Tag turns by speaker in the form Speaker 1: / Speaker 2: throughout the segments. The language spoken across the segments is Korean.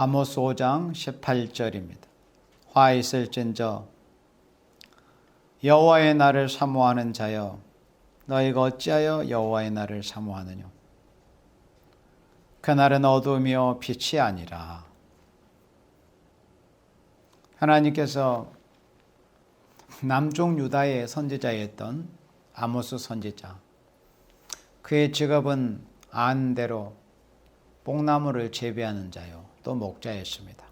Speaker 1: 아모스 5장 18절입니다. 화 있을진저 여호와의 날을 사모하는 자여, 너희가 어찌하여 여호와의 날을 사모하느냐? 그날은 어둠이요 빛이 아니라. 하나님께서 남쪽 유다의 선지자였던 아모스 선지자, 그의 직업은 아는 대로 뽕나무를 재배하는 자요 또 목자였습니다.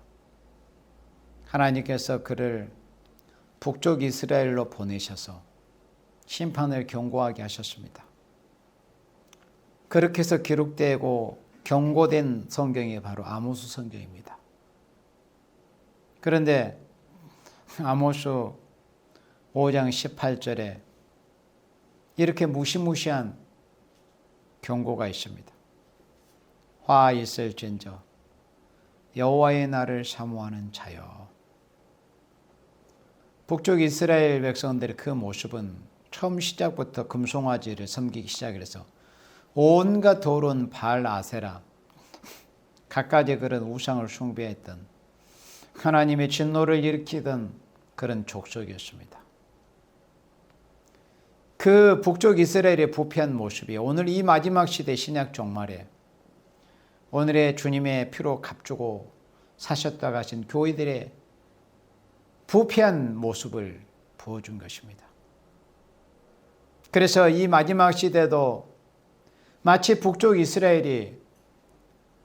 Speaker 1: 하나님께서 그를 북쪽 이스라엘로 보내셔서 심판을 경고하게 하셨습니다. 그렇게 해서 기록되고 경고된 성경이 바로 아모스 성경입니다. 그런데 아모스 5장 18절에 이렇게 무시무시한 경고가 있습니다. 화 있을진저 여호와의 날을 사모하는 자여. 북쪽 이스라엘 백성들의 그 모습은 처음 시작부터 금송아지를 섬기기 시작해서 온갖 더러운 바알 아세라, 갖가지 그런 우상을 숭배했던, 하나님의 진노를 일으키던 그런 족속이었습니다. 그 북쪽 이스라엘의 부패한 모습이 오늘 이 마지막 시대 신약 종말에 오늘의 주님의 피로 값주고 사셨다 가신 교회들의 부패한 모습을 보여준 것입니다. 그래서 이 마지막 시대도 마치 북쪽 이스라엘이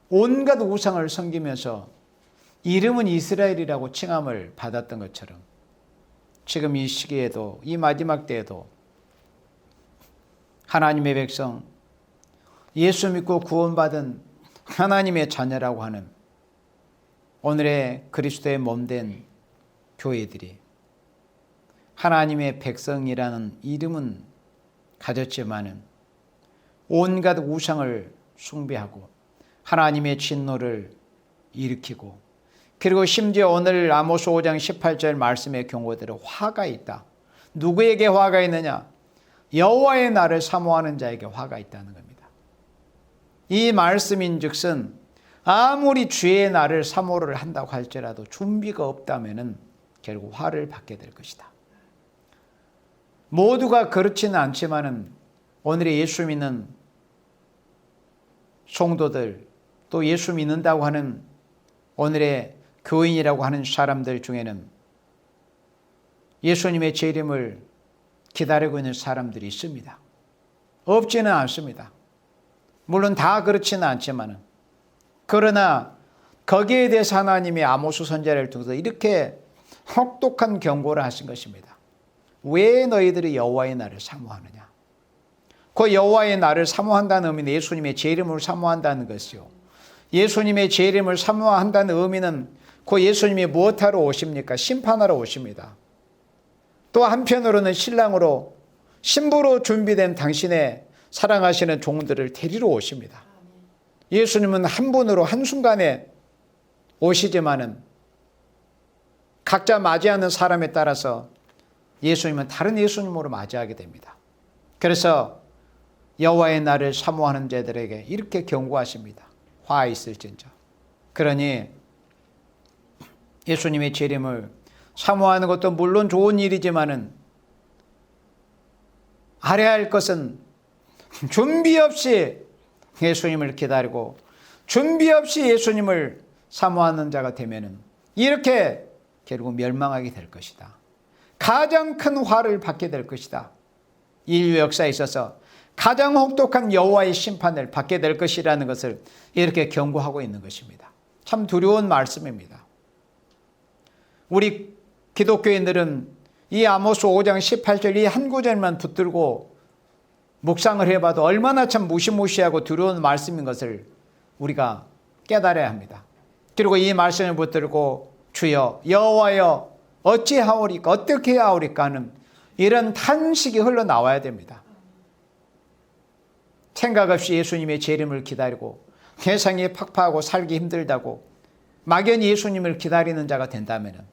Speaker 1: 온갖 우상을 섬기면서 이름은 이스라엘이라고 칭함을 받았던 것처럼 지금 이 시기에도, 이 마지막 때에도 하나님의 백성, 예수 믿고 구원받은 하나님의 자녀라고 하는 오늘의 그리스도의 몸된 교회들이 하나님의 백성이라는 이름은 가졌지만은 온갖 우상을 숭배하고 하나님의 진노를 일으키고, 그리고 심지어 오늘 아모스 5장 18절 말씀의 경고대로 화가 있다. 누구에게 화가 있느냐? 여호와의 날을 사모하는 자에게 화가 있다는 겁니다. 이 말씀인즉슨 아무리 주의 날을 사모를 한다고 할지라도 준비가 없다면 결국 화를 받게 될 것이다. 모두가 그렇지는 않지만은 오늘의 예수 믿는 성도들, 또 예수 믿는다고 하는 오늘의 교인이라고 하는 사람들 중에는 예수님의 재림을 기다리고 있는 사람들이 있습니다. 없지는 않습니다. 물론 다 그렇지는 않지만은, 그러나 거기에 대해서 하나님이 아모스 선지자를 통해서 이렇게 혹독한 경고를 하신 것입니다. 왜 너희들이 여호와의 날을 사모하느냐? 그 여호와의 날을 사모한다는 의미는 예수님의 재림을 사모한다는 것이요, 예수님의 재림을 사모한다는 의미는 그 예수님이 무엇하러 오십니까? 심판하러 오십니다. 또 한편으로는 신랑으로, 신부로 준비된 당신의 사랑하시는 종들을 데리러 오십니다. 예수님은 한 분으로 한순간에 오시지만은 각자 맞이하는 사람에 따라서 예수님은 다른 예수님으로 맞이하게 됩니다. 그래서 여호와의 날을 사모하는 자들에게 이렇게 경고하십니다. 화 있을진저. 그러니 예수님의 재림을 사모하는 것도 물론 좋은 일이지만은 알아야 할 것은 준비 없이 예수님을 기다리고 준비 없이 예수님을 사모하는 자가 되면은 이렇게 결국 멸망하게 될 것이다. 가장 큰 화를 받게 될 것이다. 인류 역사에 있어서 가장 혹독한 여호와의 심판을 받게 될 것이라는 것을 이렇게 경고하고 있는 것입니다. 참 두려운 말씀입니다. 우리 기독교인들은 이 아모스 5장 18절 이 한 구절만 붙들고 묵상을 해봐도 얼마나 참 무시무시하고 두려운 말씀인 것을 우리가 깨달아야 합니다. 그리고 이 말씀을 붙들고 주여 여호와여 어찌하오리까, 어떻게 해야 하오리까 하는 이런 탄식이 흘러나와야 됩니다. 생각 없이 예수님의 재림을 기다리고 세상이 팍팍하고 살기 힘들다고 막연히 예수님을 기다리는 자가 된다면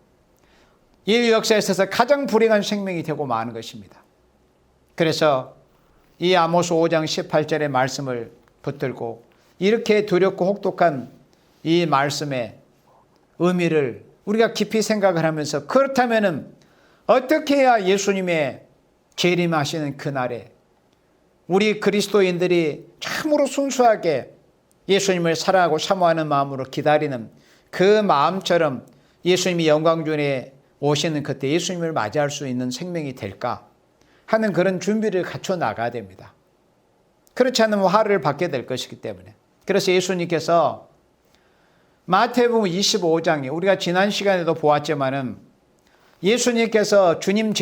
Speaker 1: 인류 역사에 있어서 가장 불행한 생명이 되고 마는 것입니다. 그래서 이 아모스 5장 18절의 말씀을 붙들고 이렇게 두렵고 혹독한 이 말씀에 의미를 우리가 깊이 생각을 하면서, 그렇다면은 어떻게 해야 예수님의 재림하시는 그날에 우리 그리스도인들이 참으로 순수하게 예수님을 사랑하고 사모하는 마음으로 기다리는 그 마음처럼 예수님이 영광중에 오시는 그때 예수님을 맞이할 수 있는 생명이 될까 하는 그런 준비를 갖춰 나가야 됩니다. 그렇지 않으면 화를 받게 될 것이기 때문에. 그래서 예수님께서 마태복음 25장에 우리가 지난 시간에도 보았지만은 예수님께서 주님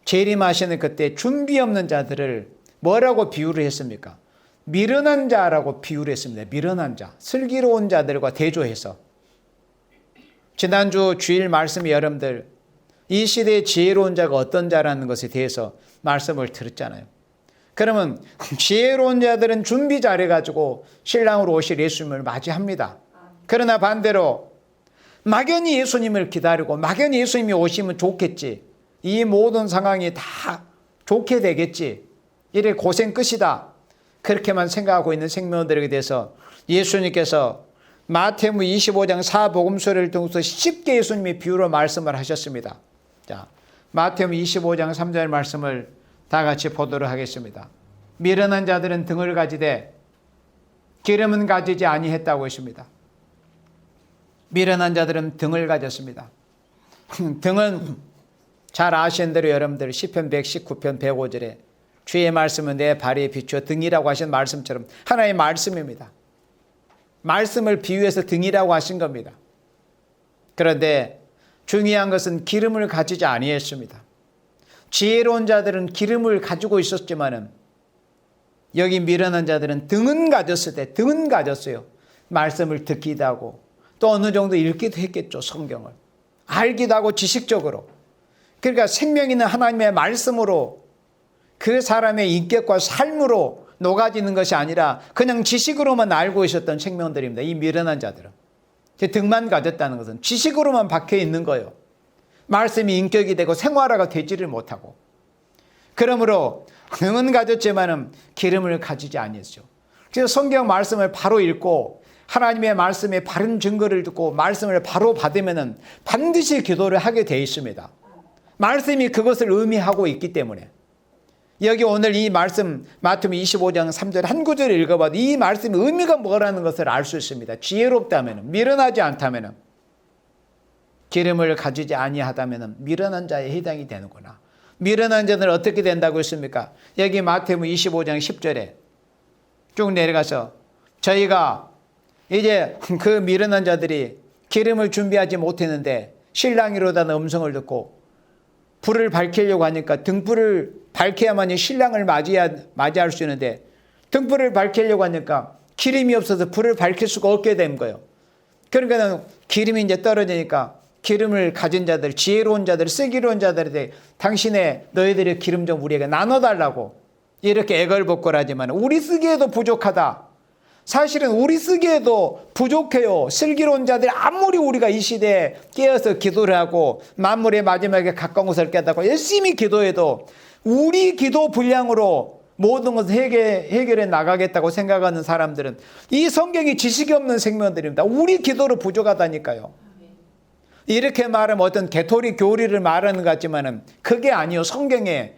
Speaker 1: 재림하시는 그때 준비 없는 자들을 뭐라고 비유를 했습니까? 미련한 자라고 비유를 했습니다. 미련한 자, 슬기로운 자들과 대조해서. 지난주 주일 말씀에 여러분들 이 시대의 지혜로운 자가 어떤 자라는 것에 대해서 말씀을 들었잖아요. 그러면 지혜로운 자들은 준비 잘해가지고 신랑으로 오실 예수님을 맞이합니다. 그러나 반대로 막연히 예수님을 기다리고 막연히 예수님이 오시면 좋겠지, 이 모든 상황이 다 좋게 되겠지, 이래 고생 끝이다, 그렇게만 생각하고 있는 생명들에게 대해서 예수님께서 마태복음 25장 4복음서를 통해서 쉽게 예수님이 비유로 말씀을 하셨습니다. 자, 마태복음 25장 3절 말씀을 다 같이 보도록 하겠습니다. 미련한 자들은 등을 가지되 기름은 가지지 아니했다고 했습니다. 미련한 자들은 등을 가졌습니다. 등은 잘 아시는 대로 여러분들 시편 119편 105절에 주의 말씀은 내 발에 비추어 등이라고 하신 말씀처럼 하나의 말씀입니다. 말씀을 비유해서 등이라고 하신 겁니다. 그런데 중요한 것은 기름을 가지지 아니했습니다. 지혜로운 자들은 기름을 가지고 있었지만은 여기 미련한 자들은 등은 가졌을 때, 등은 가졌어요. 말씀을 듣기도 하고 또 어느 정도 읽기도 했겠죠. 성경을 알기도 하고 지식적으로. 그러니까 생명 있는 하나님의 말씀으로 그 사람의 인격과 삶으로 녹아지는 것이 아니라 그냥 지식으로만 알고 있었던 생명들입니다. 이 미련한 자들은. 등만 가졌다는 것은 지식으로만 박혀 있는 거예요. 말씀이 인격이 되고 생활화가 되지를 못하고. 그러므로 등은 가졌지만은 기름을 가지지 아니했죠. 그래서 성경 말씀을 바로 읽고 하나님의 말씀에 바른 증거를 듣고 말씀을 바로 받으면은 반드시 기도를 하게 되어 있습니다. 말씀이 그것을 의미하고 있기 때문에. 여기 오늘 이 말씀 마태복음 25장 3절 한 구절을 읽어봐도 이 말씀의 의미가 뭐라는 것을 알 수 있습니다. 지혜롭다면, 미련하지 않다면, 기름을 가지지 아니하다면 미련한 자에 해당이 되는구나. 미련한 자는 어떻게 된다고 했습니까? 여기 마태복음 25장 10절에 쭉 내려가서 저희가 이제 그 미련한 자들이 기름을 준비하지 못했는데 신랑이로다는 음성을 듣고 불을 밝히려고 하니까 등불을 밝혀야만이 신랑을 맞이할 수 있는데 등불을 밝히려고 하니까 기름이 없어서 불을 밝힐 수가 없게 된 거예요. 그러니까 기름이 이제 떨어지니까 기름을 가진 자들, 지혜로운 자들, 슬기로운 자들에게 너희들의 기름 좀 우리에게 나눠달라고 이렇게 애걸복걸하지만 우리 쓰기에도 부족하다. 사실은 우리 쓰기에도 부족해요. 슬기로운 자들이 아무리 우리가 이 시대에 깨어서 기도를 하고 만물의 마지막에 가까운 것을 깨닫고 열심히 기도해도 우리 기도 분량으로 모든 것을 해결해 나가겠다고 생각하는 사람들은 이 성경이 지식이 없는 생명들입니다. 우리 기도로 부족하다니까요. 이렇게 말하면 어떤 개토리 교리를 말하는 것 같지만은 그게 아니요. 성경에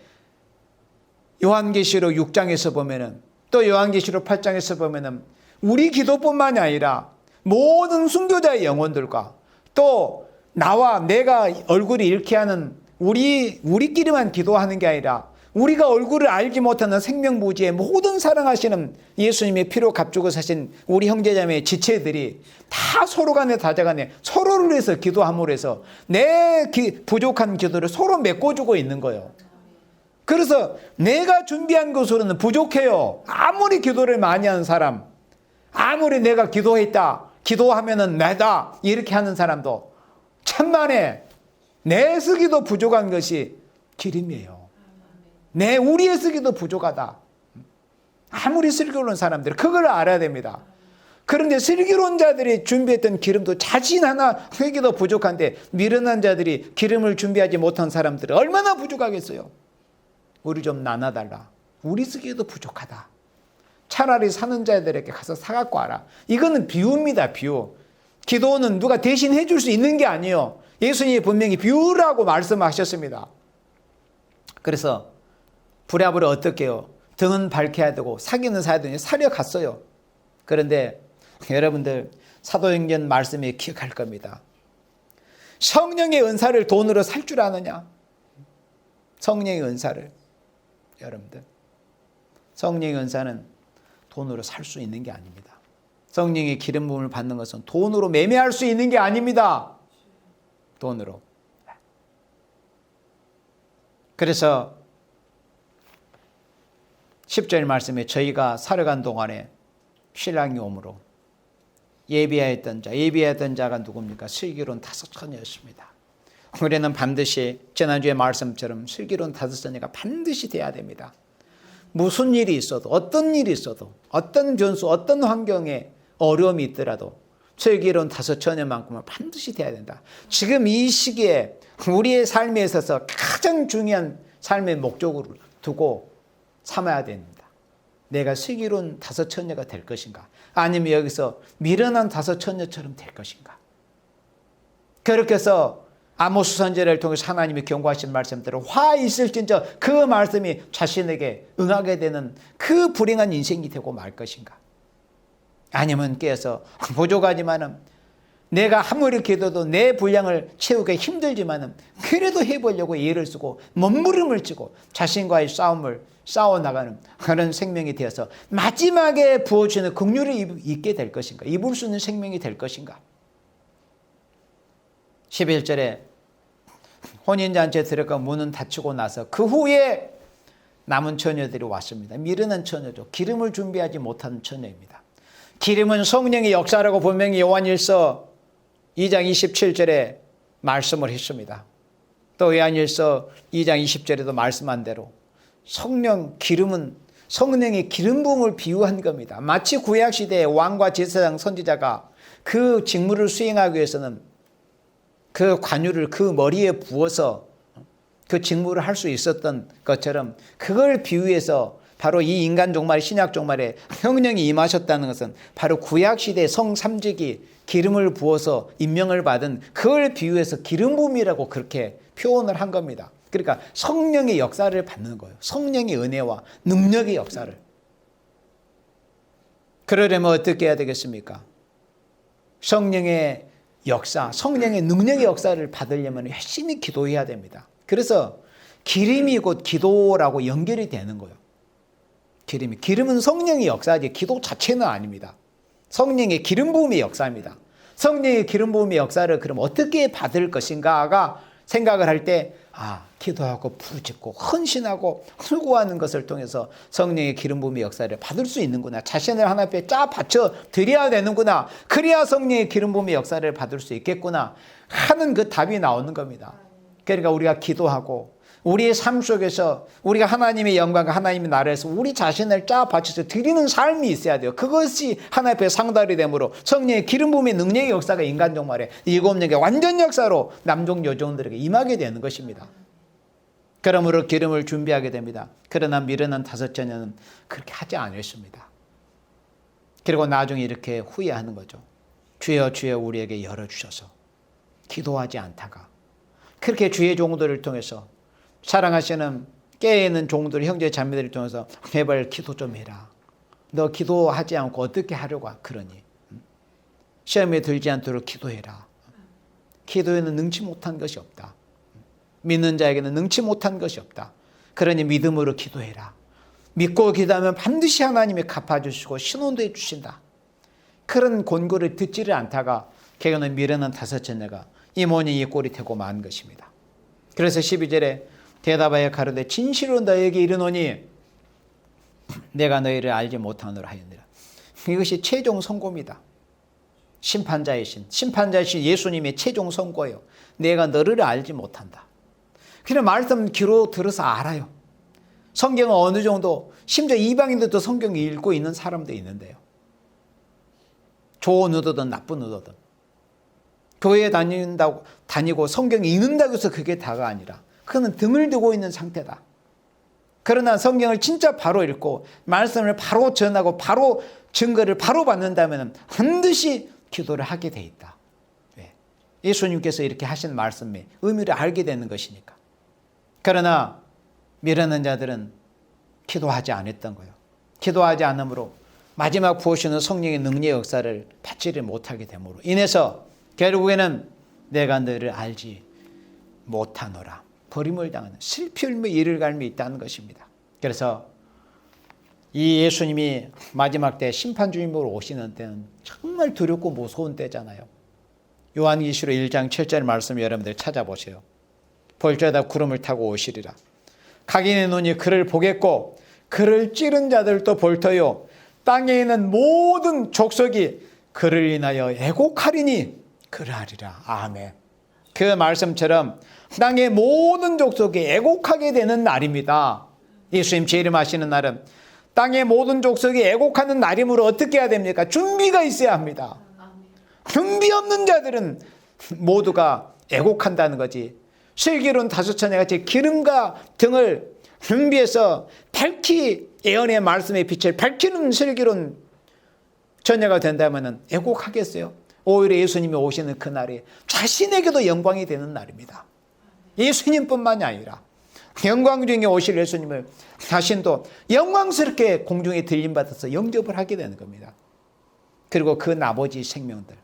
Speaker 1: 요한계시록 6장에서 보면은 또 요한계시록 8장에서 보면은 우리 기도뿐만이 아니라 모든 순교자의 영혼들과 또 나와 내가 얼굴이 잃게 하는 우리끼리만 기도하는 게 아니라 우리가 얼굴을 알지 못하는 생명부지의 모든 사랑하시는 예수님의 피로 값주고 사신 우리 형제자매의 지체들이 다 서로 간에 다자간에 서로를 위해서 기도함으로 해서 내 부족한 기도를 서로 메꿔주고 있는 거예요. 그래서 내가 준비한 것으로는 부족해요. 아무리 기도를 많이 하는 사람, 아무리 내가 기도하면은 내다 이렇게 하는 사람도 천만에 내 쓰기도 부족한 것이 기름이에요. 우리의 쓰기도 부족하다. 아무리 슬기로운 사람들 그걸 알아야 됩니다. 그런데 슬기로운 자들이 준비했던 기름도 자신 하나 쓰기도 부족한데 미련한 자들이 기름을 준비하지 못한 사람들은 얼마나 부족하겠어요. 우리 좀 나눠달라. 우리 쓰기에도 부족하다. 차라리 사는 자들에게 가서 사갖고 와라. 이거는 비유입니다. 비유. 기도는 누가 대신 해줄 수 있는 게 아니에요. 예수님이 분명히 비우라고 말씀하셨습니다. 그래서 부랴부랴 어떻게 해요? 등은 밝혀야 되고 사귀는 사이도 사려갔어요. 그런데 여러분들 사도행전 말씀에 기억할 겁니다. 성령의 은사를 돈으로 살 줄 아느냐? 성령의 은사를, 여러분들, 성령의 은사는 돈으로 살 수 있는 게 아닙니다. 성령의 기름 부음을 받는 것은 돈으로 매매할 수 있는 게 아닙니다. 돈으로. 그래서 10절 말씀에 저희가 살아간 동안에 신랑이 오므로 예비하였던 자가 누굽니까? 슬기로운 5처녀였습니다. 우리는 반드시 지난주의 말씀처럼 슬기로운 5처녀가 반드시 돼야 됩니다. 무슨 일이 있어도, 어떤 일이 있어도, 어떤 변수, 어떤 환경에 어려움이 있더라도 슬기로운 5처녀만큼은 반드시 돼야 된다. 지금 이 시기에 우리의 삶에 있어서 가장 중요한 삶의 목적으로 두고 삼아야 됩니다. 내가 슬기로운 5처녀가 될 것인가? 아니면 여기서 미련한 5처녀처럼 될 것인가? 그렇게 해서 아모스 선지자를 통해서 하나님이 경고하신 말씀대로 화 있을진저 그 말씀이 자신에게 응하게 되는 그 불행한 인생이 되고 말 것인가? 아니면 깨어서 부족하지만은 내가 아무리 기도도 내 분량을 채우기 힘들지만은 그래도 해보려고 애를 쓰고 몸부림을 치고 자신과의 싸움을 싸워나가는 그런 생명이 되어서 마지막에 부어주는 긍휼을 입게 될 것인가? 입을 수 있는 생명이 될 것인가? 11절에 혼인잔치에 들어가 문은 닫히고 나서 그 후에 남은 처녀들이 왔습니다. 미르는 처녀죠. 기름을 준비하지 못한 처녀입니다. 기름은 성령의 역사라고 분명히 요한일서 2장 27절에 말씀을 했습니다. 또 요한일서 2장 20절에도 말씀한 대로 기름은 성령의 기름 부음을 비유한 겁니다. 마치 구약시대의 왕과 제사장 선지자가 그 직무를 수행하기 위해서는 그 관유를 그 머리에 부어서 그 직무를 할 수 있었던 것처럼 그걸 비유해서 바로 이 인간 종말, 신약 종말에 성령이 임하셨다는 것은 바로 구약시대 성삼직이 기름을 부어서 임명을 받은 그걸 비유해서 기름 부음이라고 그렇게 표현을 한 겁니다. 그러니까 성령의 역사를 받는 거예요. 성령의 은혜와 능력의 역사를. 그러려면 어떻게 해야 되겠습니까? 성령의 역사, 성령의 능력의 역사를 받으려면 열심히 기도해야 됩니다. 그래서 기름이 곧 기도라고 연결이 되는 거예요. 기름은 성령의 역사지 기도 자체는 아닙니다. 성령의 기름 부음의 역사입니다. 성령의 기름 부음의 역사를 그럼 어떻게 받을 것인가가 생각을 할 때 기도하고 부르짖고 헌신하고 수고하는 것을 통해서 성령의 기름 부음의 역사를 받을 수 있는구나. 자신을 하나님 앞에 바쳐 드려야 되는구나. 그래야 성령의 기름 부음의 역사를 받을 수 있겠구나 하는 그 답이 나오는 겁니다. 그러니까 우리가 기도하고 우리의 삶 속에서 우리가 하나님의 영광과 하나님의 나라에서 우리 자신을 바쳐서 드리는 삶이 있어야 돼요. 그것이 하나님 앞에 상달이 되므로 성령의 기름 부음의 능력의 역사가 인간 종말에 7명의 완전 역사로 남종 여종들에게 임하게 되는 것입니다. 그러므로 기름을 준비하게 됩니다. 그러나 미련한 5처녀는 그렇게 하지 않았습니다. 그리고 나중에 이렇게 후회하는 거죠. 주여 주여 우리에게 열어주셔서 기도하지 않다가 그렇게 주의 종들을 통해서 사랑하시는 깨어있는 종들 형제 자매들을 통해서 제발 기도 좀 해라. 너 기도하지 않고 어떻게 하려고 그러니? 시험에 들지 않도록 기도해라. 기도에는 능치 못한 것이 없다. 믿는 자에게는 능치 못한 것이 없다. 그러니 믿음으로 기도해라. 믿고 기도하면 반드시 하나님이 갚아주시고 신원도 해주신다. 그런 권고를 듣지를 않다가 결국은 미련한 5처녀가 이 모니 이 꼴이 되고 만 것입니다. 그래서 12절에 대답하여 가로되 진실로 너에게 이르노니 내가 너희를 알지 못하노라 하였느라. 이것이 최종 선고입니다. 심판자이신 예수님의 최종 선고예요. 내가 너를 알지 못한다. 그냥 말씀 귀로 들어서 알아요. 성경은 어느 정도 심지어 이방인들도 성경을 읽고 있는 사람도 있는데요. 좋은 의도든 나쁜 의도든 교회에 다니고 성경 읽는다고 해서 그게 다가 아니라 그는 등을 두고 있는 상태다. 그러나 성경을 진짜 바로 읽고 말씀을 바로 전하고 바로 증거를 바로 받는다면 반드시 기도를 하게 돼 있다. 왜? 예수님께서 이렇게 하신 말씀의 의미를 알게 되는 것이니까. 그러나 미련한 자들은 기도하지 않았던 거예요. 기도하지 않으므로 마지막 부으시는 성령의 능력의 역사를 받지를 못하게 됨으로 인해서 결국에는 내가 너를 알지 못하노라. 버림을 당하는 슬픔의 이를 갈미 있다는 것입니다. 그래서 이 예수님이 마지막 때 심판 주님으로 오시는 때는 정말 두렵고 무서운 때잖아요. 요한계시록 1장 7절 말씀 여러분들 찾아보세요. 볼지어다 구름을 타고 오시리라. 각인의 눈이 그를 보겠고 그를 찌른 자들도 볼 터요. 땅에 있는 모든 족속이 그를 인하여 애곡하리니 그러하리라. 아멘. 그 말씀처럼 땅의 모든 족속이 애곡하게 되는 날입니다. 예수님 재림하시는 날은 땅의 모든 족속이 애곡하는 날이므로 어떻게 해야 됩니까? 준비가 있어야 합니다. 준비 없는 자들은 모두가 애곡한다는 거지. 슬기로운 다섯처녀같이 기름과 등을 준비해서 밝히 예언의 말씀의 빛을 밝히는 슬기로운 처녀가 된다면 애곡하겠어요? 오히려 예수님이 오시는 그날이 자신에게도 영광이 되는 날입니다. 예수님뿐만이 아니라 영광 중에 오실 예수님을 자신도 영광스럽게 공중에 들림받아서 영접을 하게 되는 겁니다. 그리고 그 나머지 생명들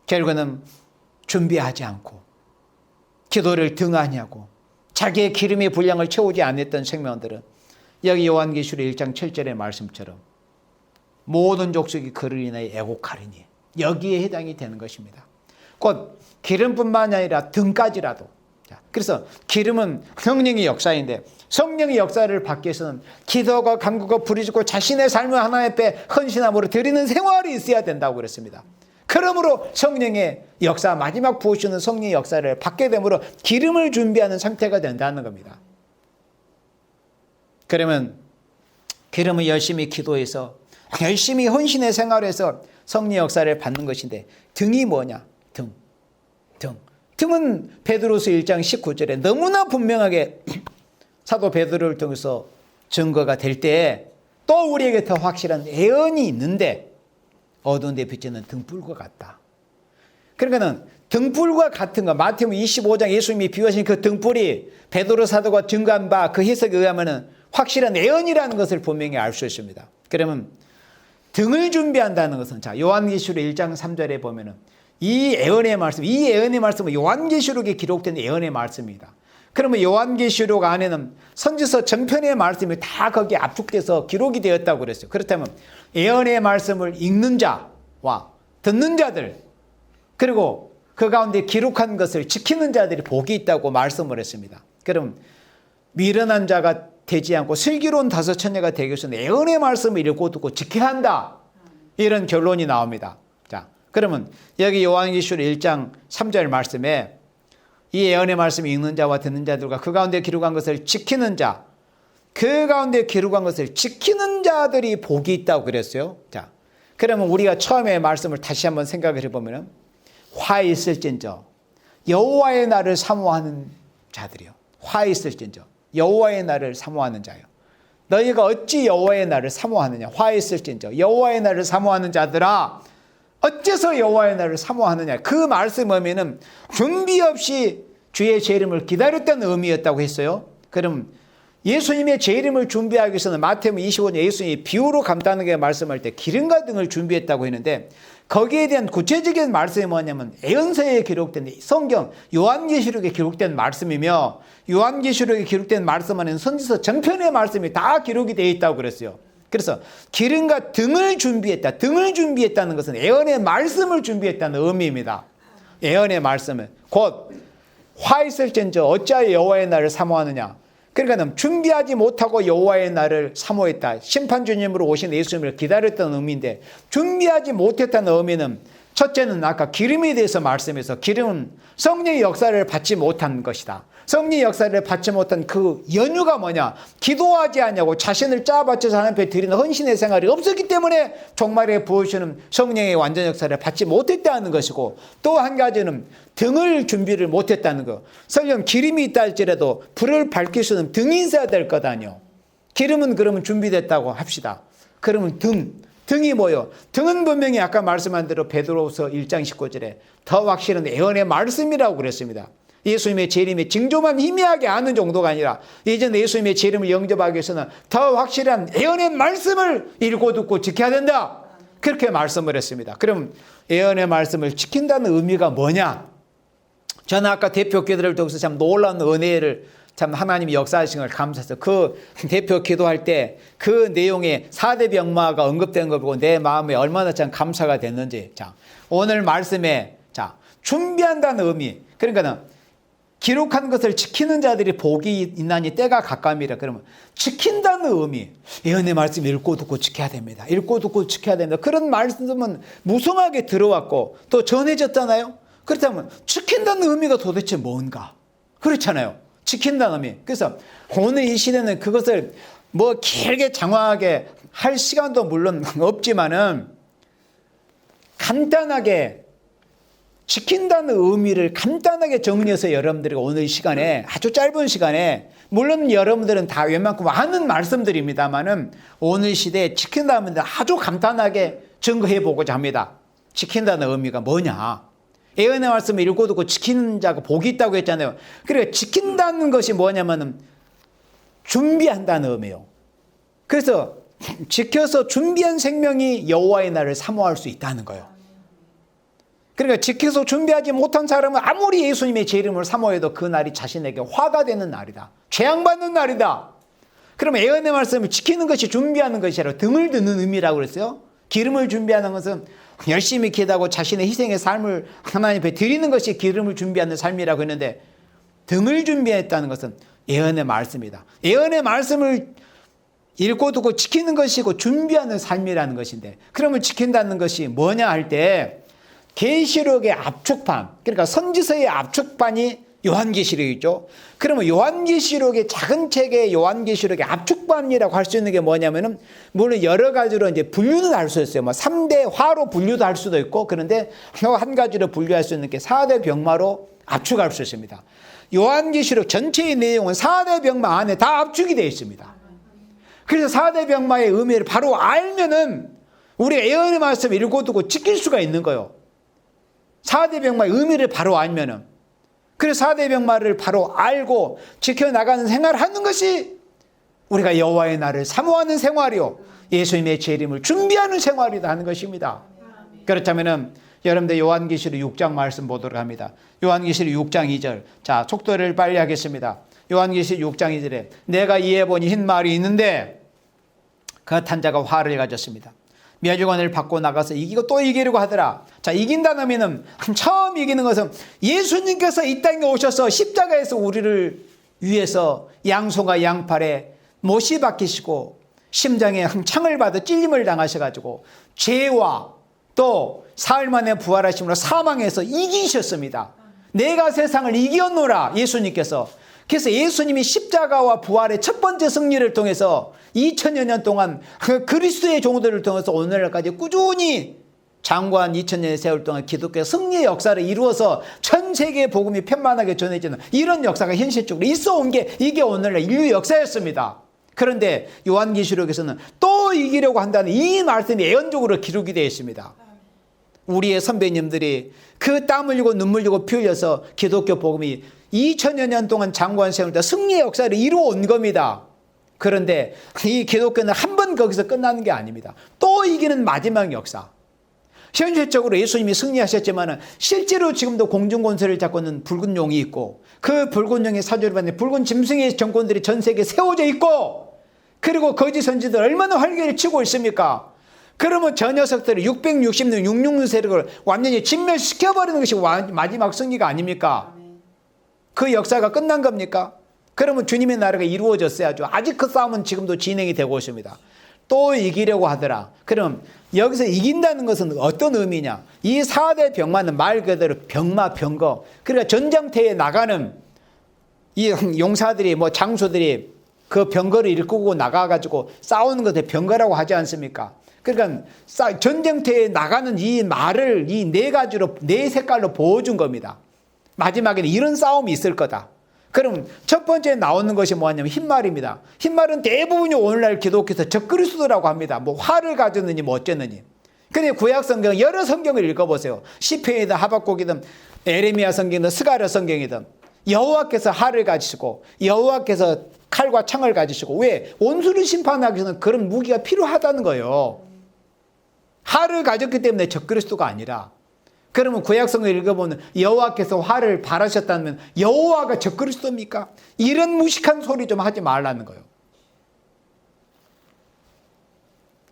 Speaker 1: 결국은 준비하지 않고 기도를 등한히 하고 자기의 기름의 분량을 채우지 않았던 생명들은 여기 요한계시록 1장 7절의 말씀처럼 모든 족속이 그를 인하여 애곡하리니 여기에 해당이 되는 것입니다. 곧 기름뿐만 아니라 등까지라도. 그래서 기름은 성령의 역사인데 성령의 역사를 받기 위해서는 기도가 간구가 부르짖고 자신의 삶을 하나님 앞에 헌신함으로 드리는 생활이 있어야 된다고 그랬습니다. 그러므로 성령의 역사, 마지막 부으시는 성령의 역사를 받게 되므로 기름을 준비하는 상태가 된다는 겁니다. 그러면 기름은 열심히 기도해서 열심히 헌신의 생활에서 성령의 역사를 받는 것인데 등이 뭐냐? 등은 베드로서 1장 19절에 너무나 분명하게 사도 베드로를 통해서 증거가 될 때 또 우리에게 더 확실한 예언이 있는데 어두운 데 비치는 등불과 같다. 그러니까는 등불과 같은 거 마태복음 25장 예수님이 비유하신 그 등불이 베드로 사도가 증거한 바 그 해석에 의하면 확실한 예언이라는 것을 분명히 알 수 있습니다. 그러면 등을 준비한다는 것은 자 요한계시록 1장 3절에 보면은 이 예언의 말씀은 요한계시록에 기록된 예언의 말씀입니다. 그러면 요한계시록 안에는 선지서 전편의 말씀이 다 거기에 압축돼서 기록이 되었다고 그랬어요. 그렇다면 예언의 말씀을 읽는 자와 듣는 자들 그리고 그 가운데 기록한 것을 지키는 자들이 복이 있다고 말씀을 했습니다. 그럼 미련한 자가 되지 않고 슬기로운 다섯처녀가 되기 위해서는 예언의 말씀을 읽고 듣고 지켜야 한다. 이런 결론이 나옵니다. 자, 그러면 여기 요한계시록 1장 3절 말씀에 이 예언의 말씀을 읽는 자와 듣는 자들과 그 가운데 기록한 것을 지키는 자, 그 가운데 기록한 것을 지키는 자들이 복이 있다고 그랬어요. 자, 그러면 우리가 처음에 말씀을 다시 한번 생각을 해보면 화 있을진저 여호와의 날을 사모하는 자들이요. 화 있을진저 여호와의 날을 사모하는 자요. 너희가 어찌 여호와의 날을 사모하느냐. 화 있을진저 여호와의 날을 사모하는 자들아 어째서 여호와의 날을 사모하느냐. 그 말씀 의미는 준비 없이 주의 재림을 기다렸다는 의미였다고 했어요. 그럼 예수님의 재림을 준비하기 위해서는 마태복음 25년 예수님이 비유로 간단하게 말씀할 때 기름과 등을 준비했다고 했는데 거기에 대한 구체적인 말씀이 뭐냐면 예언서에 기록된 성경 요한계시록에 기록된 말씀이며 요한계시록에 기록된 말씀 안에는 선지서 전편의 말씀이 다 기록이 되어 있다고 그랬어요. 그래서 기름과 등을 준비했다. 등을 준비했다는 것은 예언의 말씀을 준비했다는 의미입니다. 예언의 말씀을 곧 화 있을진저 어찌하여 여호와의 날을 사모하느냐. 그러니까 준비하지 못하고 여호와의 날을 사모했다. 심판주님으로 오신 예수님을 기다렸다는 의미인데 준비하지 못했다는 의미는 첫째는 아까 기름에 대해서 말씀해서 기름은 성령의 역사를 받지 못한 것이다. 성령의 역사를 받지 못한 그 연유가 뭐냐. 기도하지 않냐고 자신을 짜바쳐서 하나님 앞에 드리는 헌신의 생활이 없었기 때문에 종말에 부으시는 성령의 완전 역사를 받지 못했다는 것이고 또 한 가지는 등을 준비를 못했다는 것. 설령 기름이 있다 할지라도 불을 밝힐 수 있는 등이 있어야 될 거다뇨. 기름은 그러면 준비됐다고 합시다. 그러면 등이 뭐요? 등은 분명히 아까 말씀한 대로 베드로후서 1장 19절에 더 확실한 예언의 말씀이라고 그랬습니다. 예수님의 재림의 징조만 희미하게 아는 정도가 아니라 이제 예수님의 재림을 영접하기 위해서는 더 확실한 예언의 말씀을 읽고 듣고 지켜야 된다. 그렇게 말씀을 했습니다. 그럼 예언의 말씀을 지킨다는 의미가 뭐냐? 저는 아까 대표 기도를 통해서 참 놀라운 은혜를 참 하나님이 역사하신 걸 감사해서 그 대표 기도할 때 그 내용에 4대 병마가 언급된 걸 보고 내 마음에 얼마나 참 감사가 됐는지. 자, 오늘 말씀에 자, 준비한다는 의미. 그러니까는 기록한 것을 지키는 자들이 복이 있나니 때가 가까움이라. 그러면 지킨다는 의미. 예언의 말씀 읽고 듣고 지켜야 됩니다. 읽고 듣고 지켜야 됩니다. 그런 말씀은 무성하게 들어왔고 또 전해졌잖아요. 그렇다면 지킨다는 의미가 도대체 뭔가? 그렇잖아요. 지킨다는 의미. 그래서 오늘 이 시대는 그것을 뭐 길게 장황하게 할 시간도 물론 없지만은 간단하게 지킨다는 의미를 간단하게 정리해서 여러분들이 오늘 시간에 아주 짧은 시간에 물론 여러분들은 다 웬만큼 아는 말씀들입니다만은 오늘 시대에 지킨다는 아주 간단하게 증거해 보고자 합니다. 지킨다는 의미가 뭐냐? 예언의 말씀을 읽고 듣고 지키는 자가 복이 있다고 했잖아요. 그러니까 지킨다는 것이 뭐냐면은 준비한다는 의미예요. 그래서 지켜서 준비한 생명이 여호와의 날을 사모할 수 있다는 거예요. 그러니까 지켜서 준비하지 못한 사람은 아무리 예수님의 제 이름을 사모해도 그 날이 자신에게 화가 되는 날이다. 재앙받는 날이다. 그러면 예언의 말씀을 지키는 것이 준비하는 것이 아니라 등을 드는 의미라고 그랬어요. 기름을 준비하는 것은 열심히 기도하고 자신의 희생의 삶을 하나님 앞에 드리는 것이 기름을 준비하는 삶이라고 했는데 등을 준비했다는 것은 예언의 말씀이다. 예언의 말씀을 읽고 듣고 지키는 것이고 준비하는 삶이라는 것인데 그러면 지킨다는 것이 뭐냐 할 때 계시록의 압축판, 그러니까 선지서의 압축판이 요한계시록이죠. 그러면 요한계시록의 작은 책의 요한계시록의 압축판이라고 할 수 있는 게 뭐냐면은 물론 여러 가지로 이제 분류는 할 수 있어요. 뭐 3대 화로 분류도 할 수도 있고 그런데 한 가지로 분류할 수 있는 게 4대 병마로 압축할 수 있습니다. 요한계시록 전체의 내용은 4대 병마 안에 다 압축이 되어 있습니다. 그래서 4대 병마의 의미를 바로 알면은 우리가 예언의 말씀을 읽고 듣고 지킬 수가 있는 거예요. 4대 병마의 의미를 바로 알면은. 그래서 4대 병마를 바로 알고 지켜나가는 생활을 하는 것이 우리가 여호와의 날을 사모하는 생활이요 예수님의 재림을 준비하는 생활이다 하는 것입니다. 그렇다면은 여러분들 요한계시록 6장 말씀 보도록 합니다. 요한계시록 6장 2절. 자, 속도를 빨리 하겠습니다. 요한계시록 6장 2절에 내가 이에 보니 흰 말이 있는데 그 탄 자가 화를 가졌습니다. 멸류관을 받고 나가서 이기고 또 이기려고 하더라. 자, 이긴다는 의미는 처음 이기는 것은 예수님께서 이 땅에 오셔서 십자가에서 우리를 위해서 양손과 양팔에 못이 박히시고 심장에 창을 받아 찔림을 당하셔가지고 죄와 또 사흘 만에 부활하심으로 사망해서 이기셨습니다. 내가 세상을 이겼노라 예수님께서. 그래서 예수님이 십자가와 부활의 첫 번째 승리를 통해서 2000여 년 동안 그 그리스도의 종들을 통해서 오늘날까지 꾸준히 장구한 2000년의 세월 동안 기독교의 승리의 역사를 이루어서 전 세계의 복음이 편만하게 전해지는 이런 역사가 현실적으로 있어 온 게 이게 오늘날 인류 역사였습니다. 그런데 요한계시록에서는 또 이기려고 한다는 이 말씀이 예언적으로 기록이 되어 있습니다. 우리의 선배님들이 그 땀 흘리고 눈물 흘리고 피 흘려서 기독교 복음이 2000여 년 동안 장구한 세월 동안 승리의 역사를 이루어온 겁니다. 그런데 이 기독교는 한 번 거기서 끝나는 게 아닙니다. 또 이기는 마지막 역사. 현실적으로 예수님이 승리하셨지만 실제로 지금도 공중권세를 잡고 있는 붉은 용이 있고 그 붉은 용의 사주를 받는 붉은 짐승의 정권들이 전 세계에 세워져 있고 그리고 거짓 선지들 얼마나 활개를 치고 있습니까? 그러면 저 녀석들을 660년 66년 세력을 완전히 진멸시켜버리는 것이 마지막 승리가 아닙니까? 그 역사가 끝난 겁니까? 그러면 주님의 나라가 이루어졌어야죠. 아직 그 싸움은 지금도 진행이 되고 있습니다. 또 이기려고 하더라. 그럼 여기서 이긴다는 것은 어떤 의미냐? 이 4대 병마는 말 그대로 병마, 병거. 그러니까 전장터에 나가는 이 용사들이 뭐 장수들이 그 병거를 일구고 나가가지고 싸우는 것에 병거라고 하지 않습니까? 그러니까 전쟁터에 나가는 이 말을 이 네 가지로 네 색깔로 보여준 겁니다. 마지막에는 이런 싸움이 있을 거다. 그럼 첫 번째 나오는 것이 뭐냐면 흰말입니다. 흰말은 대부분이 오늘날 기독교에서 적그리스도라고 합니다. 뭐 화를 가졌느니 뭐 어쨌느니. 근데 구약 성경 여러 성경을 읽어보세요. 시편이든 하박국이든 에레미야 성경이든 스가랴 성경이든 여호와께서 화를 가지시고 여호와께서 칼과 창을 가지시고, 왜? 원수를 심판하기 위해서는 그런 무기가 필요하다는 거예요. 화를 가졌기 때문에 적그리스도가 아니라, 그러면 구약성을 읽어보면 여호와께서 화를 발하셨다면 여호와가 적그리스도입니까? 이런 무식한 소리 좀 하지 말라는 거예요.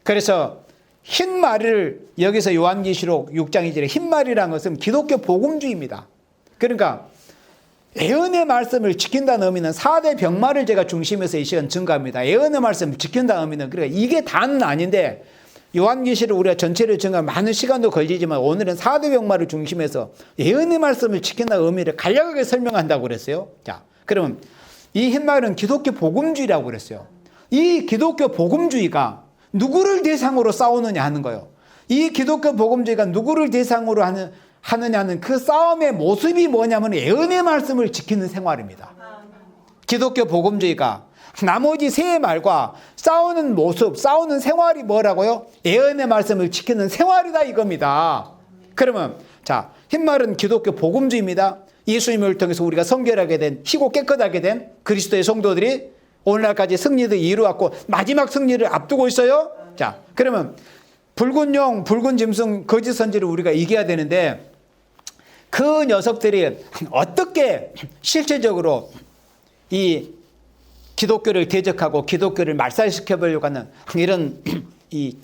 Speaker 1: 그래서 흰말을 여기서 요한계시록 6장 2절에 흰말이라는 것은 기독교 복음주의입니다. 그러니까 예언의 말씀을 지킨다는 의미는 4대 병마를 제가 중심에서 이 시간 증거합니다. 예언의 말씀을 지킨다는 의미는, 그러니까 이게 다는 아닌데, 요한계시록 우리가 전체를 증거하면 많은 시간도 걸리지만 오늘은 4대 병마를 중심해서 예언의 말씀을 지킨다는 의미를 간략하게 설명한다고 그랬어요. 자, 그러면 이 흰말은 기독교 복음주의라고 그랬어요. 이 기독교 복음주의가 누구를 대상으로 싸우느냐 하는 거예요. 이 기독교 복음주의가 누구를 대상으로 하느냐는 그 싸움의 모습이 뭐냐면 예언의 말씀을 지키는 생활입니다. 기독교 복음주의가 나머지 세 말과 싸우는 모습, 싸우는 생활이 뭐라고요? 예언의 말씀을 지키는 생활이다 이겁니다. 그러면 자, 흰말은 기독교 복음주의입니다. 예수님을 통해서 우리가 성결하게 된, 희고 깨끗하게 된 그리스도의 성도들이 오늘날까지 승리를 이루었고 마지막 승리를 앞두고 있어요. 자, 그러면 붉은 용, 붉은 짐승, 거짓 선지를 우리가 이겨야 되는데, 그 녀석들이 어떻게 실제적으로 이 기독교를 대적하고 기독교를 말살시켜보려고 하는 이런 이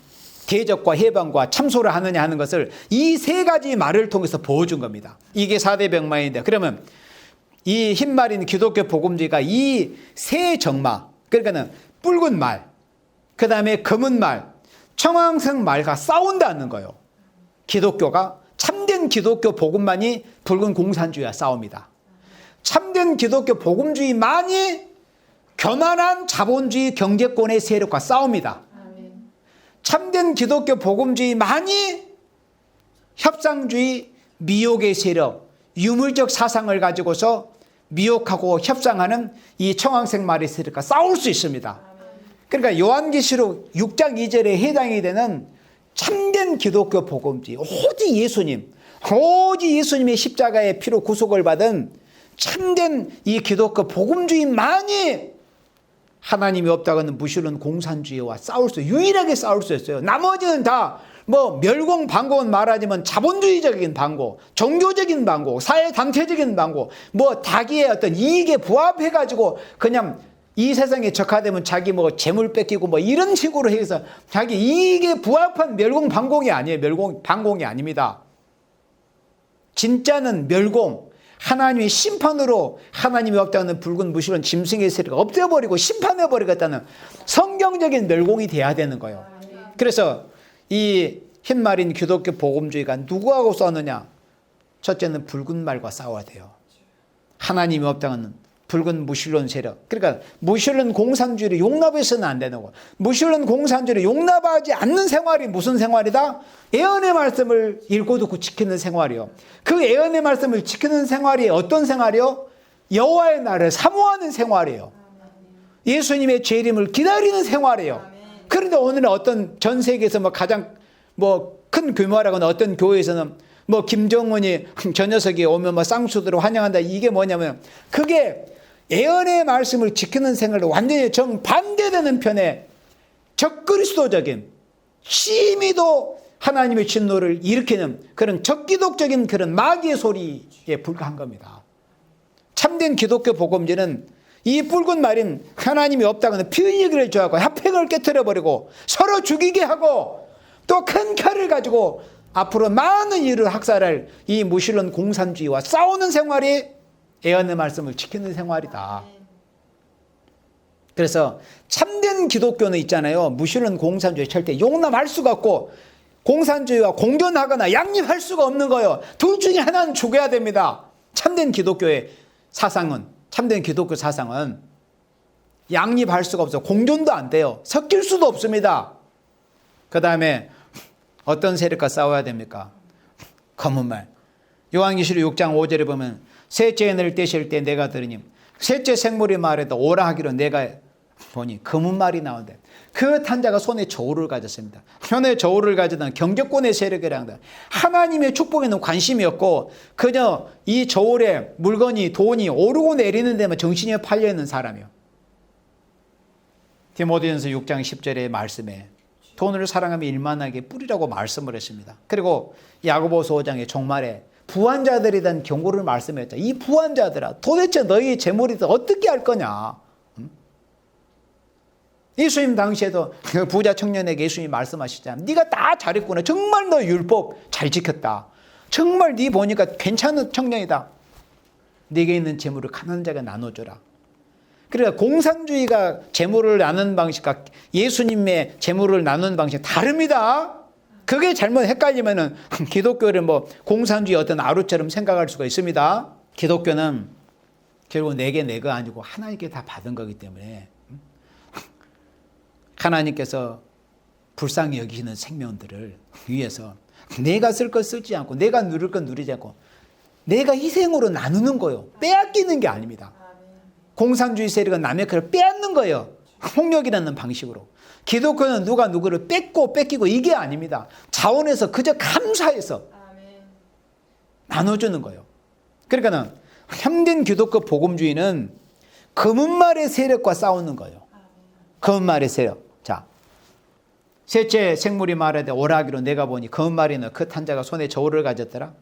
Speaker 1: 대적과 해방과 참소를 하느냐 하는 것을 이 세 가지 말을 통해서 보여준 겁니다. 이게 4대 병마인데, 그러면 이 흰말인 기독교 복음주의가 이 세 정마, 그러니까는 붉은 말, 그 다음에 검은 말, 청황색 말과 싸운다는 거예요. 기독교가, 참된 기독교 복음만이 붉은 공산주의와 싸웁니다. 참된 기독교 복음주의만이 교만한 자본주의 경제권의 세력과 싸웁니다. 참된 기독교 복음주의만이 협상주의 미혹의 세력, 유물적 사상을 가지고서 미혹하고 협상하는 이 청황색 말의 세력과 싸울 수 있습니다. 그러니까 요한계시록 6장 2절에 해당이 되는 참된 기독교 복음주의, 오직 예수님의 십자가의 피로 구속을 받은 참된 이 기독교 복음주의만이 하나님이 없다고는 무시는 공산주의와 유일하게 싸울 수 있어요. 나머지는 다 뭐 멸공 반공은 말하지만 자본주의적인 반공, 종교적인 반공, 사회단체적인 반공, 뭐 자기의 어떤 이익에 부합해가지고 그냥 이 세상에 적화되면 자기 뭐 재물 뺏기고 뭐 이런 식으로 해서 자기 이익에 부합한 멸공 반공이 아니에요. 멸공 반공이 아닙니다. 진짜는 멸공, 하나님의 심판으로 하나님이 없다는 붉은 무시론 짐승의 세력을 없애버리고 심판해버리겠다는 성경적인 멸공이 돼야 되는 거예요. 그래서 이 흰말인 기독교 복음주의가 누구하고 싸우느냐? 첫째는 붉은 말과 싸워야 돼요. 하나님이 없다는 붉은 무신론 세력. 그러니까 무신론 공산주의를 용납해서는 안 되는 거예요. 무신론 공산주의를 용납하지 않는 생활이 무슨 생활이다? 예언의 말씀을 읽고 듣고 지키는 생활이요. 그 예언의 말씀을 지키는 생활이 어떤 생활이요? 여호와의 날을 사모하는 생활이에요. 예수님의 재림을 기다리는 생활이에요. 그런데 오늘은 어떤 전 세계에서 뭐 가장 뭐 큰 규모라거나 어떤 교회에서는 뭐 김정은이 저 녀석이 오면 뭐 쌍수들을 환영한다. 이게 뭐냐면 그게 예언의 말씀을 지키는 생활로 완전히 정반대되는 편에 적그리스도적인 심히도 하나님의 진노를 일으키는 그런 적기독적인 그런 마귀의 소리에 불과한 겁니다. 참된 기독교 복음주의는 이 붉은 말인 하나님이 없다고는 피의기를 좋아하고 합행을 깨트려버리고 서로 죽이게 하고 또 큰 칼을 가지고 앞으로 많은 이를 학살할 이 무신론 공산주의와 싸우는 생활이 예언의 말씀을 지키는 생활이다. 그래서 참된 기독교는 있잖아요. 무신론 공산주의 절대 용납할 수가 없고 공산주의와 공존하거나 양립할 수가 없는 거예요. 둘 중에 하나는 죽어야 됩니다. 참된 기독교의 사상은, 참된 기독교 사상은 양립할 수가 없어요. 공존도 안 돼요. 섞일 수도 없습니다. 그 다음에 어떤 세력과 싸워야 됩니까? 검은 말. 요한계시록 6장 5절에 보면 셋째 해를 떼실 때 내가 들으니 셋째 생물이 말해도 오라 하기로 내가 보니 검은 말이 나온대. 그 탄자가 손에 저울을 가졌습니다. 손에 저울을 가지던 경제권의 세력이란다. 하나님의 축복에는 관심이 없고 그저 이 저울에 물건이 돈이 오르고 내리는 데만 정신이 팔려 있는 사람이요. 디모데전서 6장 10절의 말씀에 돈을 사랑하며 일만하게 뿌리라고 말씀을 했습니다. 그리고 야고보서 5장의 종말에 부한자들에 대한 경고를 말씀했죠. 이 부한자들아, 도대체 너희 재물이 어떻게 할 거냐? 예수님 당시에도 그 부자 청년에게 예수님이 말씀하시잖아요. 네가 다 잘했구나. 정말 너 율법 잘 지켰다. 정말 네 보니까 괜찮은 청년이다. 네게 있는 재물을 가난한 자가 나눠줘라. 그러니까 공산주의가 재물을 나누는 방식과 예수님의 재물을 나누는 방식이 다릅니다. 그게 잘못 헷갈리면은 기독교를 뭐 공산주의 어떤 아루처럼 생각할 수가 있습니다. 기독교는 결국 내게 내가 아니고 하나님께 다 받은 거기 때문에 하나님께서 불쌍히 여기시는 생명들을 위해서 내가 쓸 것 쓰지 않고 내가 누릴 것 누리지 않고 내가 희생으로 나누는 거예요. 빼앗기는 게 아닙니다. 공산주의 세력은 남의 것을 빼앗는 거예요. 폭력이라는 방식으로. 기독교는 누가 누구를 뺏기고 이게 아닙니다. 자원에서 그저 감사해서 나눠주는 거예요. 그러니까 현대 기독교 복음주의는 검은 말의 세력과 싸우는 거예요. 검은 말의 세력. 자, 셋째 생물이 말하되 오라 하기로 내가 보니 검은 말이는 그 탄자가 손에 저울을 가졌더라.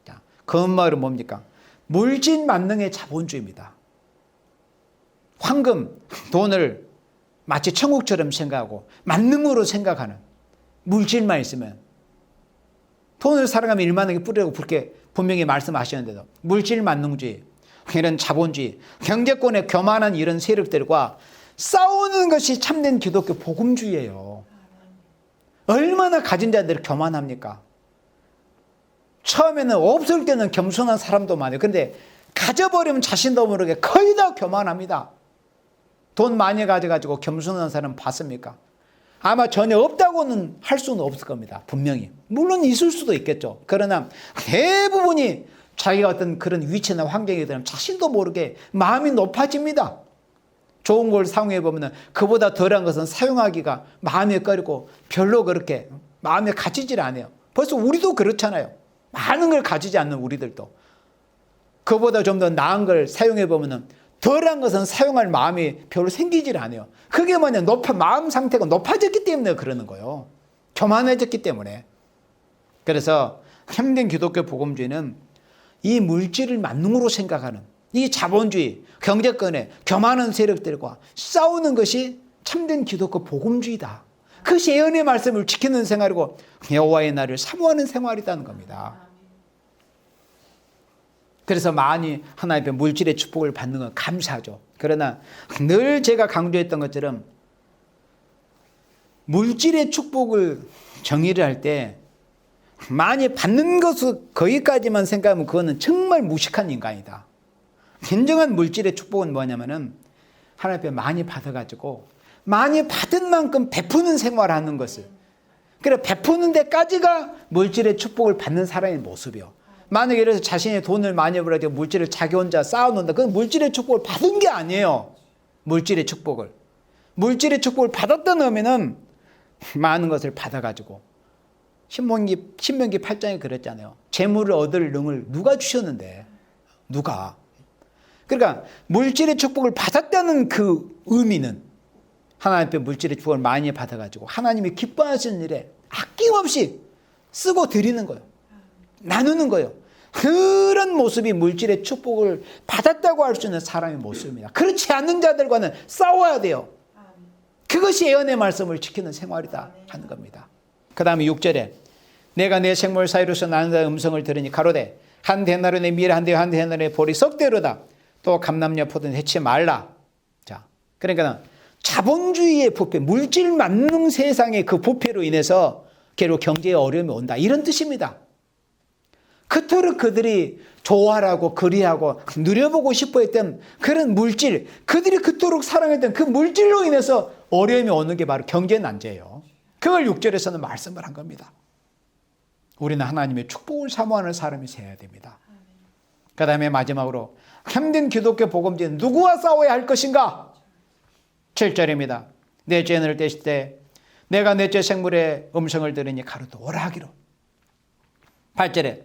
Speaker 1: 자, 검은 말은 뭡니까? 물질 만능의 자본주의입니다. 황금, 돈을 마치 천국처럼 생각하고 만능으로 생각하는 물질만 있으면 돈을 사랑하면 일만하게 뿌리라고 그렇게 분명히 말씀하셨는데도 물질 만능주의, 이런 자본주의, 경제권의 교만한 이런 세력들과 싸우는 것이 참된 기독교 복음주의예요. 얼마나 가진 자들이 교만합니까? 처음에는 없을 때는 겸손한 사람도 많아요. 그런데 가져버리면 자신도 모르게 거의 다 교만합니다. 돈 많이 가져가지고 겸손한 사람 봤습니까? 아마 전혀 없다고는 할 수는 없을 겁니다. 분명히. 물론 있을 수도 있겠죠. 그러나 대부분이 자기가 어떤 그런 위치나 환경에 대한 자신도 모르게 마음이 높아집니다. 좋은 걸 사용해 보면 그보다 덜한 것은 사용하기가 마음에 꺼리고 별로 그렇게 마음에 가지질 않아요. 벌써 우리도 그렇잖아요. 많은 걸 가지지 않는 우리들도. 그보다 좀 더 나은 걸 사용해 보면 덜한 것은 사용할 마음이 별로 생기질 않아요. 그게 뭐냐, 마음 상태가 높아졌기 때문에 그러는 거예요. 교만해졌기 때문에. 그래서 현대 기독교 복음주의는 이 물질을 만능으로 생각하는 이 자본주의, 경제권의 교만한 세력들과 싸우는 것이 참된 기독교 복음주의다. 그것이 예언의 말씀을 지키는 생활이고 여호와의 날을 사모하는 생활이라는 겁니다. 그래서 많이 하나님의 물질의 축복을 받는 건 감사하죠. 그러나 늘 제가 강조했던 것처럼 물질의 축복을 정의를 할 때 많이 받는 것을 거기까지만 생각하면 그거는 정말 무식한 인간이다. 진정한 물질의 축복은 뭐냐면은 하나님께 많이 받아가지고 많이 받은 만큼 베푸는 생활을 하는 것을. 그래, 베푸는 데까지가 물질의 축복을 받는 사람의 모습이요. 만약에 이래서 자신이 돈을 많이 벌어가지고 물질을 자기 혼자 쌓아놓는다. 그건 물질의 축복을 받은 게 아니에요. 물질의 축복을. 물질의 축복을 받았던 의미는 많은 것을 받아가지고. 신명기 8장에 그랬잖아요. 재물을 얻을 능을 누가 주셨는데. 누가. 그러니까 물질의 축복을 받았다는 그 의미는 하나님께 물질의 축복을 많이 받아가지고 하나님이 기뻐하시는 일에 아낌없이 쓰고 드리는 거예요. 나누는 거예요. 그런 모습이 물질의 축복을 받았다고 할 수 있는 사람의 모습입니다. 그렇지 않는 자들과는 싸워야 돼요. 그것이 예언의 말씀을 지키는 생활이다 하는 겁니다. 그 다음에 6절에 내가 내 생물 사이로서 나는 자의 음성을 들으니 가로되 한 데나리온의 밀 한 데나리온의 볼이 썩대로다. 또 감람녀 포도는 해치 말라. 자, 그러니까 자본주의의 부패, 물질 만능 세상의 그 부패로 인해서 결국 경제에 어려움이 온다. 이런 뜻입니다. 그토록 그들이 좋아하고 그리하고 누려보고 싶어 했던 그런 물질, 그들이 그토록 사랑했던 그 물질로 인해서 어려움이 오는 게 바로 경제 난제예요. 그걸 6절에서는 말씀을 한 겁니다. 우리는 하나님의 축복을 사모하는 사람이 되어야 됩니다. 그 다음에 마지막으로 참된 기독교 복음주의는 누구와 싸워야 할 것인가? 7절입니다. 내 죄를 떼실 때 내가 넷째 생물의 음성을 들으니 가로도 오라 하기로. 8절에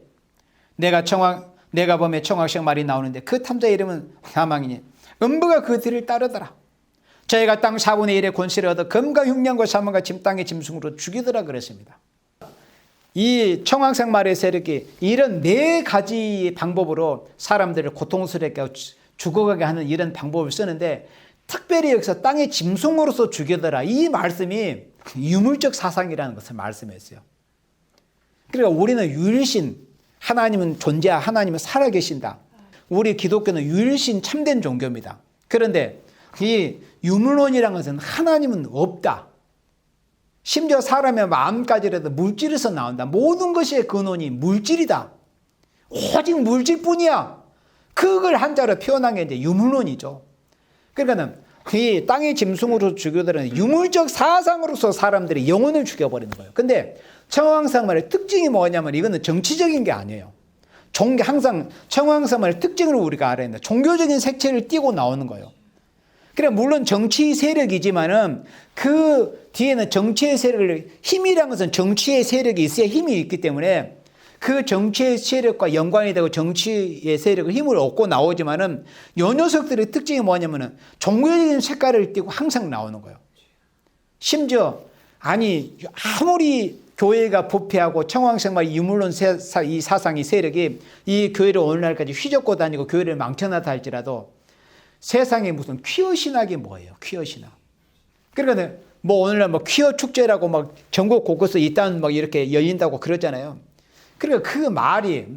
Speaker 1: 내가 범에 청황색 말이 나오는데 그 탐자의 이름은 사망이니 음부가 그 뒤를 따르더라. 저희가 땅 4분의 1의 권세를 얻어 금과 흉년과 사망과 짐 땅의 짐승으로 죽이더라 그랬습니다. 이 청황색 말의 세력이 이런 4가지 방법으로 사람들을 고통스럽게 죽어가게 하는 이런 방법을 쓰는데, 특별히 여기서 땅의 짐승으로서 죽이더라, 이 말씀이 유물적 사상이라는 것을 말씀했어요. 그러니까 우리는 유일신, 하나님은 존재하, 하나님은 살아계신다. 우리 기독교는 유일신 참된 종교입니다. 그런데 이 유물론이라는 것은 하나님은 없다. 심지어 사람의 마음까지라도 물질에서 나온다. 모든 것의 근원이 물질이다. 오직 물질뿐이야. 그걸 한자로 표현한 게 이제 유물론이죠. 그러니까는 이 땅의 짐승으로 죽여들은 유물적 사상으로서 사람들이 영혼을 죽여버리는 거예요. 근데 청황색말의 특징이 뭐냐면 이거는 정치적인 게 아니에요. 항상 청황색말의 특징을 우리가 알아야 된다. 종교적인 색채를 띠고 나오는 거예요. 그래, 물론 정치 세력이지만은 그 뒤에는 정치의 세력을, 힘이라는 것은 정치의 세력이 있어야 힘이 있기 때문에 그 정치의 세력과 연관이 되고 정치의 세력을 힘을 얻고 나오지만은 요 녀석들의 특징이 뭐냐면은 종교적인 색깔을 띠고 항상 나오는 거예요. 심지어 아무리 교회가 부패하고 청황색말 유물론 이 사상이 세력이 이 교회를 오늘날까지 휘젓고 다니고 교회를 망쳐놨다 할지라도 세상에 무슨 퀴어 신학이 뭐예요? 퀴어 신학. 그러니까 뭐 오늘날 뭐 퀴어 축제라고 막 전국 곳곳에 이딴 막 이렇게 열린다고 그러잖아요. 그러니까 그 말이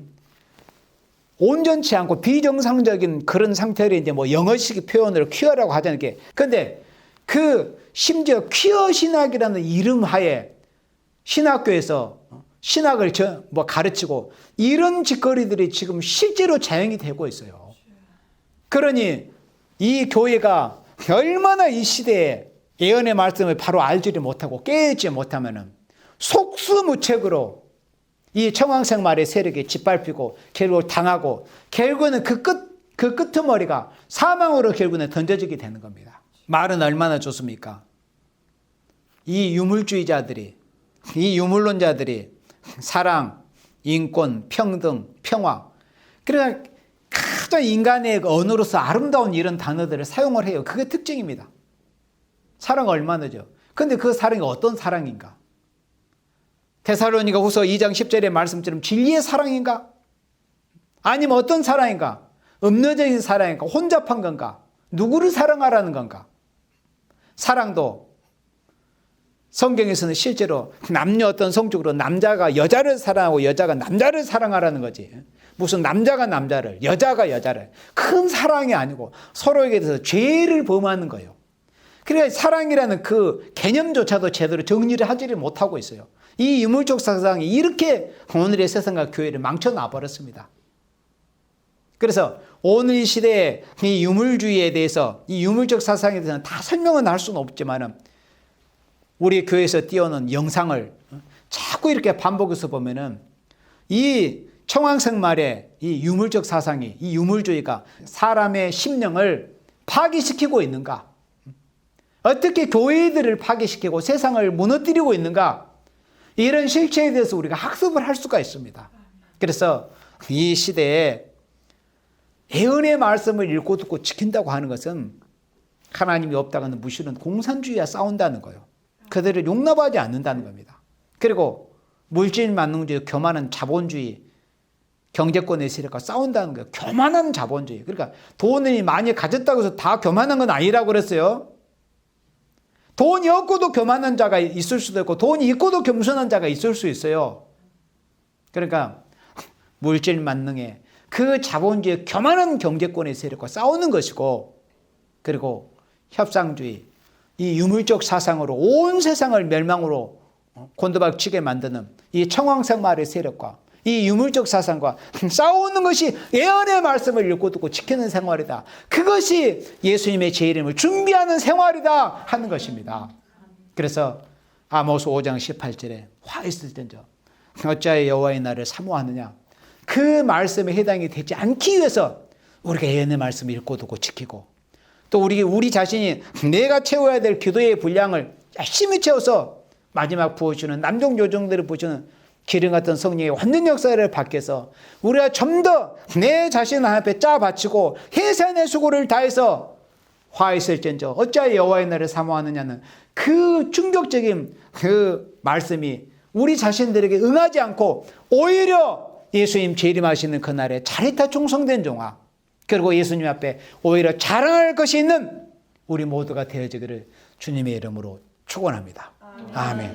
Speaker 1: 온전치 않고 비정상적인 그런 상태를 이제 뭐 영어식 표현으로 퀴어라고 하잖아요. 근데 그 심지어 퀴어 신학이라는 이름 하에 신학교에서 신학을 가르치고 이런 짓거리들이 지금 실제로 자행이 되고 있어요. 그러니 이 교회가 얼마나 이 시대에 예언의 말씀을 바로 알지를 못하고 깨닫지 못하면은 속수무책으로 이 청황색 말의 세력이 짓밟히고 결국 당하고 결국은 그 끄트머리가 사망으로 결국은 던져지게 되는 겁니다. 말은 얼마나 좋습니까? 이 유물주의자들이, 이 유물론자들이 사랑, 인권, 평등, 평화, 그러나 가장 인간의 언어로서 아름다운 이런 단어들을 사용을 해요. 그게 특징입니다. 사랑 얼마나죠? 근데 그 사랑이 어떤 사랑인가? 데살로니가 후서 2장 10절의 말씀처럼 진리의 사랑인가? 아니면 어떤 사랑인가? 음료적인 사랑인가? 혼잡한 건가? 누구를 사랑하라는 건가? 사랑도 성경에서는 실제로 남녀 어떤 성적으로 남자가 여자를 사랑하고 여자가 남자를 사랑하라는 거지. 무슨 남자가 남자를, 여자가 여자를. 큰 사랑이 아니고 서로에게 대해서 죄를 범하는 거예요. 그러니까 사랑이라는 그 개념조차도 제대로 정리를 하지를 못하고 있어요. 이 유물적 사상이 이렇게 오늘의 세상과 교회를 망쳐놔 버렸습니다. 그래서 오늘 이 시대에 이 유물주의에 대해서, 이 유물적 사상에 대해서는 다 설명은 할 수는 없지만 우리 교회에서 띄워놓은 영상을 자꾸 이렇게 반복해서 보면은 이 청황색 말의 이 유물적 사상이, 이 유물주의가 사람의 심령을 파괴시키고 있는가? 어떻게 교회들을 파괴시키고 세상을 무너뜨리고 있는가? 이런 실체에 대해서 우리가 학습을 할 수가 있습니다. 그래서 이 시대에 예언의 말씀을 읽고 듣고 지킨다고 하는 것은 하나님이 없다고는 무시는 공산주의와 싸운다는 거예요. 그들을 용납하지 않는다는 겁니다. 그리고 물질 만능주의, 교만한 자본주의, 경제권의 세력과 싸운다는 거예요. 교만한 자본주의. 그러니까 돈을 많이 가졌다고 해서 다 교만한 건 아니라고 그랬어요. 돈이 없고도 교만한 자가 있을 수도 있고 돈이 있고도 겸손한 자가 있을 수 있어요. 그러니까 물질 만능의 그 자본주의 교만한 경제권의 세력과 싸우는 것이고, 그리고 협상주의, 이 유물적 사상으로 온 세상을 멸망으로 곤두박치게 만드는 이 청황색 말의 세력과 이 유물적 사상과 싸우는 것이 예언의 말씀을 읽고 듣고 지키는 생활이다. 그것이 예수님의 제 이름을 준비하는 생활이다 하는 것입니다. 그래서 아모스 5장 18절에 화 있을진저 어찌하여 여호와의 날을 사모하느냐? 그 말씀에 해당이 되지 않기 위해서 우리가 예언의 말씀을 읽고 듣고 지키고, 또 우리 자신이 내가 채워야 될 기도의 분량을 열심히 채워서 마지막 부어주는 남종 요정들을 부어주는 기름 같은 성령의 완전 역사를 받게서 우리가 좀 더 내 자신을 하나님 앞에 짜 바치고 해산의 수고를 다해서 화했을진저 어찌하여 여호와의 날을 사모하느냐는 그 충격적인 그 말씀이 우리 자신들에게 응하지 않고 오히려 예수님 재림하시는 그날에 자리타 충성된 종아, 그리고 예수님 앞에 오히려 자랑할 것이 있는 우리 모두가 되어지기를 주님의 이름으로 축원합니다. 아멘.